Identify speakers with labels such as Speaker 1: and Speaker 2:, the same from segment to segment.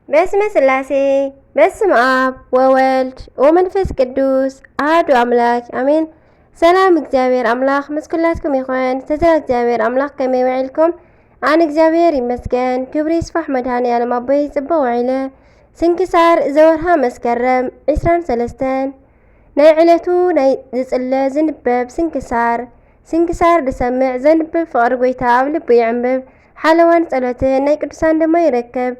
Speaker 1: በስመ ስላሴ በስመ አብ ወወልድ ወመንፈስ ቅዱስ አሐዱ አምላክ አሜን። ሰላም እግዚአብሔር አምላክ ምስ ኩላትኩም ይኹን። ተዘራ እግዚአብሔር አምላክ ከመይ ውዒልኩም? አነ እግዚአብሔር ይመስገን። ክብሪ ይስፋሕ መድኃኔዓለም አቦይ ጽቡቕ ውዒለ። ስንክሳር ዘወርሃ መስከረም 23 ናይ ዕለቱ ናይ ዝጽለ ዝንበብ ስንክሳር ድሰምዕ ዘንብብ ፍቕሪ ጎይታ ኣብ ልቡ ይዕንብብ። ሓለዋን ጸሎትን ናይ ቅዱሳን ደሞ ይረክብ።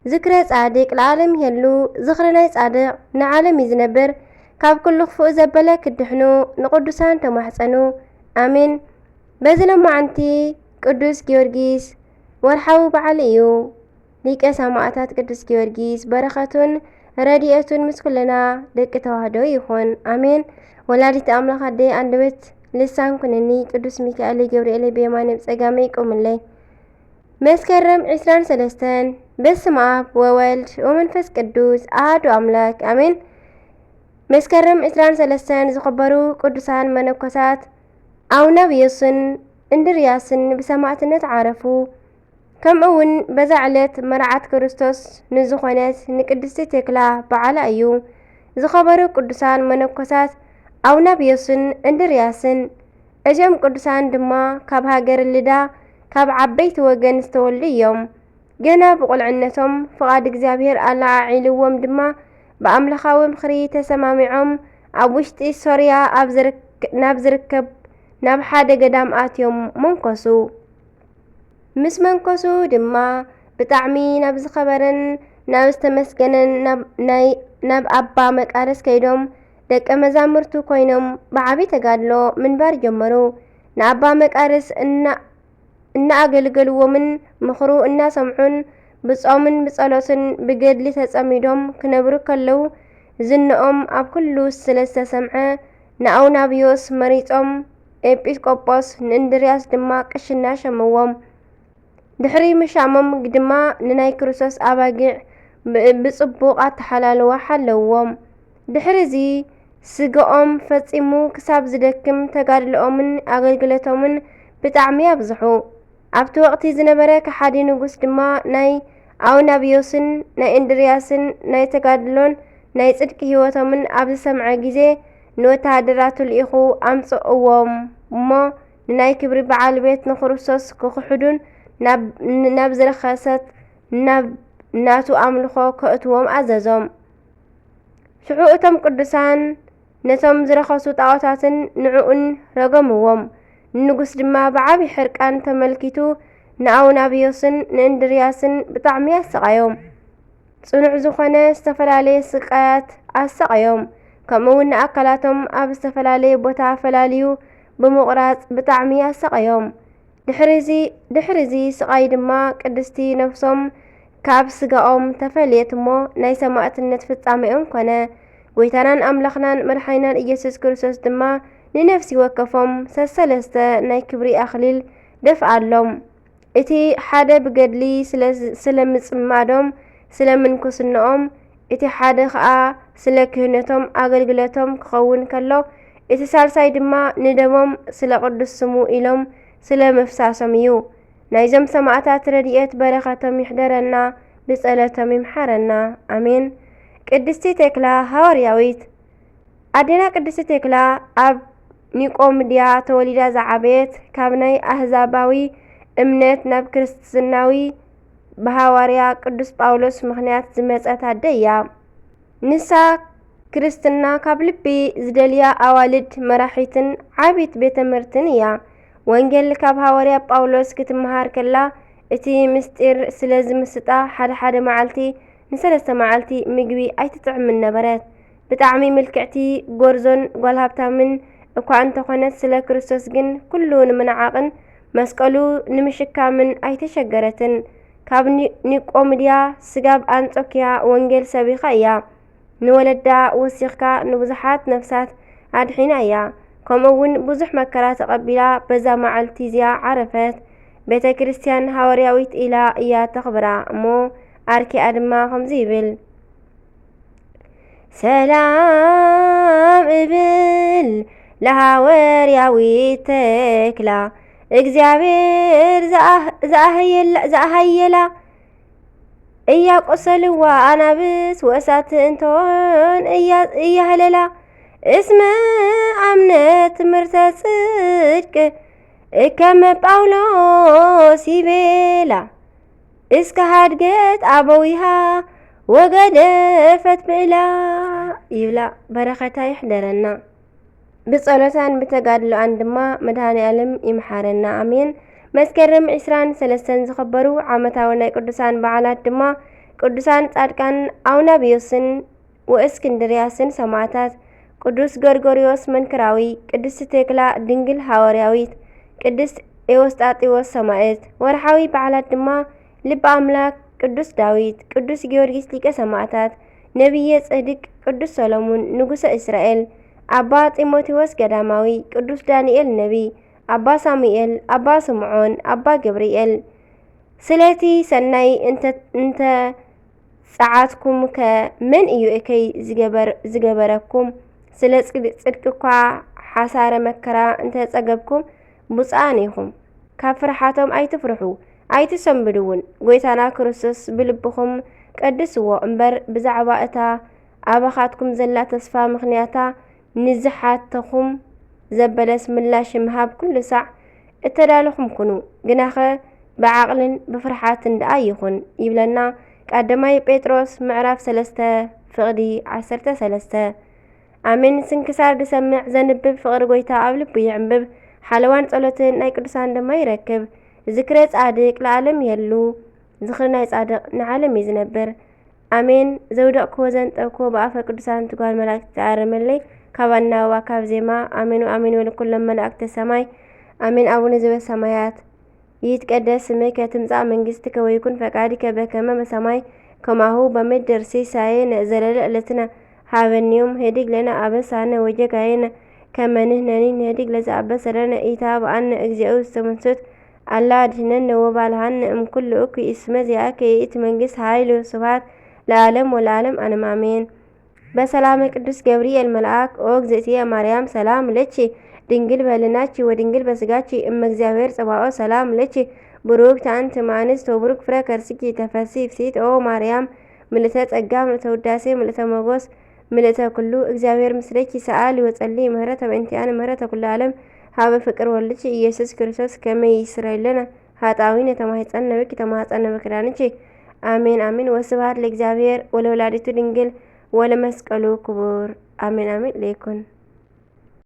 Speaker 1: ዝክረ ጻድቅ ለዓለም ይሄሉ ዝኽሪ ናይ ጻድቅ ንዓለም ይዝነብር። ካብ ኩሉ ክፉእ ዘበለ ክድሕኑ ንቅዱሳን ተማሕፀኑ አሜን። በዚ ሎማዓንቲ ቅዱስ ጊዮርጊስ ወርሓዊ በዓል እዩ። ሊቀ ሰማዕታት ቅዱስ ጊዮርጊስ በረኸቱን ረድኤቱን ምስ ኩልና ደቂ ተዋህዶ ይኹን አሜን። ወላዲተ አምላክ አደይ አንደበት ልሳን ኩነኒ ቅዱስ ሚካኤል ገብርኤል ብየማነ ብጸጋመ ይቆምለይ። መስከረም 23 በስመ አብ ወወልድ ወመንፈስ ቅዱስ አሐዱ አምላክ አሜን። መስከረም 23 ዝኽበሩ ቅዱሳን መነኮሳት አውናብዮስን እንድርያስን ብሰማዕትነት ዓረፉ። ከምኡውን በዛ ዕለት መርዓት ክርስቶስ ንዝኾነት ንቅድስቲ ቴክላ በዓላ እዩ። ዝኸበሩ ቅዱሳን መነኮሳት አውናብዮስን እንድርያስን እዞም ቅዱሳን ድማ ካብ ሃገር ልዳ ካብ ዓበይቲ ወገን ዝተወልዱ እዮም። ገና ብቁልዕነቶም ፍቓድ እግዚአብሔር ኣላዓዒልዎም ድማ ብኣምላኻዊ ምኽሪ ተሰማሚዖም ኣብ ውሽጢ ሶርያ ናብ ዝርከብ ናብ ሓደ ገዳም ኣትዮም መንኮሱ። ምስ መንኮሱ ድማ ብጣዕሚ ናብ ዝኸበረን ናብ ዝተመስገነን ናብ ኣባ መቃርስ ከይዶም ደቀ መዛሙርቱ ኮይኖም ብዓብይ ተጋድሎ ምንባር ጀመሩ። ንኣባ መቃርስ እናኣገልገልዎምን ምኽሩ እናሰምዑን ብጾምን ብጸሎትን ብገድሊ ተጸሚዶም ክነብሩ ከለዉ ዝንኦም ኣብ ኩሉ ስለ ዝተሰምዐ ንአውናብዮስ መሪጾም ኤጲስቆጶስ ንእንድርያስ ድማ ቅሽና ሸመዎም። ድሕሪ ምሻሞም ድማ ንናይ ክርስቶስ ኣባጊዕ ብጽቡቕ ኣተሓላልዋ ሓለውዎም። ድሕሪዚ ስግኦም ፈጺሙ ክሳብ ዝደክም ተጋድልኦምን ኣገልግሎቶምን ብጣዕሚ ኣብዝሑ። ኣብቲ ወቕቲ ዝነበረ ከሓዲ ንጉስ ድማ ናይ አውናብዮስን ናይ እንድርያስን ናይ ተጋድሎን ናይ ጽድቂ ህይወቶምን ኣብ ዝሰምዐ ጊዜ ንወታሃደራቱ ልኢኹ ኣምጽእዎም እሞ ንናይ ክብሪ በዓል ቤት ንክርስቶስ ክኽሕዱን ናብ ዝረኸሰት ናብ ናቱ ኣምልኾ ከእትዎም ኣዘዞም። ሽዑ እቶም ቅዱሳን ነቶም ዝረኸሱ ጣዖታትን ንዕኡን ረገምዎም። ንጉስ ድማ ብዓብይ ሕርቃን ተመልኪቱ ንአውናብዮስን ንእንድርያስን ብጣዕሚ ኣሰቃዮም። ጽኑዕ ዝኾነ ዝተፈላለየ ስቃያት ኣሰቃዮም። ከምኡውን ንኣካላቶም ኣብ ዝተፈላለየ ቦታ ፈላልዩ ብምቑራጽ ብጣዕሚ ኣሰቃዮም። ድሕሪዚ ስቃይ ድማ ቅድስቲ ነፍሶም ካብ ስጋኦም ተፈልየት እሞ ናይ ሰማዕትነት ፍጻሜኦም ኮነ። ጎይታናን ኣምላኽናን መድሓኒናን ኢየሱስ ክርስቶስ ድማ ንነፍሲ ወከፎም ሰለስተ ናይ ክብሪ ኣኽሊል ደፍኣሎም። እቲ ሓደ ብገድሊ ስለ ምጽማዶም ስለ ምንኩስንኦም፣ እቲ ሓደ ከዓ ስለ ክህነቶም ኣገልግሎቶም ክኸውን ከሎ፣ እቲ ሳልሳይ ድማ ንደሞም ስለ ቅዱስ ስሙ ኢሎም ስለ ምፍሳሶም እዩ። ናይዞም ሰማዕታት ረድኤት በረኸቶም ይሕደረና፣ ብጸሎቶም ይምሓረና አሜን። ቅድስቲ ቴክላ ሃዋርያዊት። ኣዴና ቅድስቲ ቴክላ ኣብ ኒቆምድያ ተወሊዳ ዝዓበየት ካብ ናይ ኣህዛባዊ እምነት ናብ ክርስትናዊ ብሃዋርያ ቅዱስ ጳውሎስ ምኽንያት ዝመጸት ኣደ እያ። ንሳ ክርስትና ካብ ልቢ ዝደልያ ኣዋልድ መራሒትን ዓብይት ቤተ ትምህርትን እያ። ወንጌል ካብ ሃዋርያ ጳውሎስ ክትመሃር ከላ እቲ ምስጢር ስለ ዝምስጣ ሓደ መዓልቲ ንሰለስተ መዓልቲ ምግቢ ኣይትጥዕምን ነበረት። ብጣዕሚ ምልክዕቲ ጎርዞን ጓል ሃብታምን እኳ እንተኾነት ስለ ክርስቶስ ግን ኩሉ ንምንዓቕን መስቀሉ ንምሽካምን ኣይተሸገረትን። ካብ ኒቆምድያ ስጋብ አንጾኪያ ወንጌል ሰቢኻ እያ። ንወለዳ ወሲኽካ ንብዙሓት ነፍሳት ኣድሒና እያ። ከምኡውን ብዙሕ መከራ ተቐቢላ በዛ መዓልቲ እዚኣ ዓረፈት። ቤተ ክርስቲያን ሃዋርያዊት ኢላ እያ ተኽብራ እሞ ኣርኪኣ ድማ ከምዚ ይብል ሰላም እብል ለሃዋርያዊት ቴክላ እግዚአብሔር ዘአሃየላ እያቆሰልዋ አናብስ ወእሳት እንተሆን እያህለላ እስመ አምነት ትምህርተ ጽድቅ ከመ ጳውሎስ ይቤላ እስከ ሃድገት አበዊሃ ወገደፈት ብእላ ይብላ። በረኸታ ይሕደረና ብጸሎታን ብተጋድሎአን ድማ መድኃኔ ዓለም ይምሓረና አሜን። መስከረም 23 ዝኽበሩ ዓመታዊ ናይ ቅዱሳን በዓላት ድማ ቅዱሳን ጻድቃን አውናብዮስን ወእስክንድርያስን ሰማዕታት፣ ቅዱስ ጎርጎርዮስ መንክራዊ፣ ቅድስት ቴክላ ድንግል ሐዋርያዊት፣ ቅድስት ኤዎስጣቴዎስ ሰማዕት። ወርሓዊ በዓላት ድማ ልበ አምላክ ቅዱስ ዳዊት፣ ቅዱስ ጊዮርጊስ ሊቀ ሰማዕታት፣ ነቢየ ጽድቅ ቅዱስ ሰሎሞን ንጉሰ እስራኤል፣ አባ ጢሞቴዎስ ገዳማዊ፣ ቅዱስ ዳንኤል ነቢ፣ አባ ሳሙኤል፣ አባ ስምዖን፣ አባ ገብርኤል። ስለቲ ሰናይ እንተ ጸዓትኩም ከመን እዩ እከይ ዝገበረኩም? ስለ ጽድቅ እኳ ሓሳረ መከራ እንተ ጸገብኩም ብፁዓን ኢኹም። ካብ ፍርሓቶም ኣይትፍርሑ ኣይትሰንብዱውን። ጎይታና ክርስቶስ ብልብኹም ቀድስዎ እምበር ብዛዕባ እታ ኣባኻትኩም ዘላ ተስፋ ምኽንያታ ንዝሓተኹም ዘበለስ ምላሽ ምሃብ ኩሉ ሳዕ እተዳለኹም ኩኑ። ግናኸ ብዓቕልን ብፍርሓትን ደኣ ይኹን ይብለና ቀዳማይ ጴጥሮስ ምዕራፍ 3 ፍቕዲ 13። አሜን። ስንክሳር ድሰምዕ ዘንብብ ፍቕሪ ጎይታ ኣብ ልቡ ይዕንብብ። ሓለዋን ጸሎትን ናይ ቅዱሳን ድማ ይረክብ። ዝክረ ጻድቅ ለዓለም የሉ ዝኽሪ ናይ ጻድቕ ንዓለም እዩ ዝነብር። አሜን። ዘውደቕክዎ ዘንጠብክዎ ብኣፈ ቅዱሳን ትጓል መላእክቲ ተኣረመለይ ካብ ኣናበባ ካብ ዜማ አሜኑ አሜን ወለኩሎም መላእክተ ሰማይ አሜን። አቡነ ዘበሰማያት ይትቀደስ ስምከ ትምጻእ መንግሥትከ ወይኩን ፈቃድከ በከመ በሰማይ ከማሁ በምድር ሲሳየነ ዘለለ ዕለትነ ሀበኒዮም ሄድግ ለነ አበሳነ ወጀጋየነ ከመ ንሕነኒ ንህድግ ለዘአበሰ ለነ ኢታብአነ እግዚኦ ውስተ መንሱት አላ አድኅነነ ወባልሐነ እምኩሉ እኩይ እስመ ዚአከ ይእቲ መንግሥት ኃይል ወስብሐት ለዓለም ወለዓለም አሜን። በሰላመ ቅዱስ ገብርኤል መልአክ ኦ እግዝእትየ ማርያም ሰላም ለኪ ድንግል በልናቺ ወድንግል በስጋቺ እመ እግዚአብሔር ጽባኦት ሰላም ለኪ ቡሩክት አንቲ እምአንስት ወቡሩክ ፍሬ ከርሥኪ ተፈሥሒ ፍሥሕት ኦ ማርያም ምልዕተ ጸጋ ምልዕተ ውዳሴ ምልዕተ ሞገስ ምልዕተ ኩሉ እግዚአብሔር ምስለኪ ሰአሊ ወጸልይ ምህረተ በእንቲአነ ምህረተ ኩሉ ዓለም ሀበ ፍቅር ወልድኪ ኢየሱስ ክርስቶስ ከመ ይስረይለነ ኃጣውኢነ ተማኅፀነ ብኪ ተማኅፀነ በክዳንኪ አሜን አሜን። ወስብሐት ለእግዚአብሔር ወለወላዲቱ ድንግል ወለመስቀሉ ክቡር አሜን አሜን። ለይኩን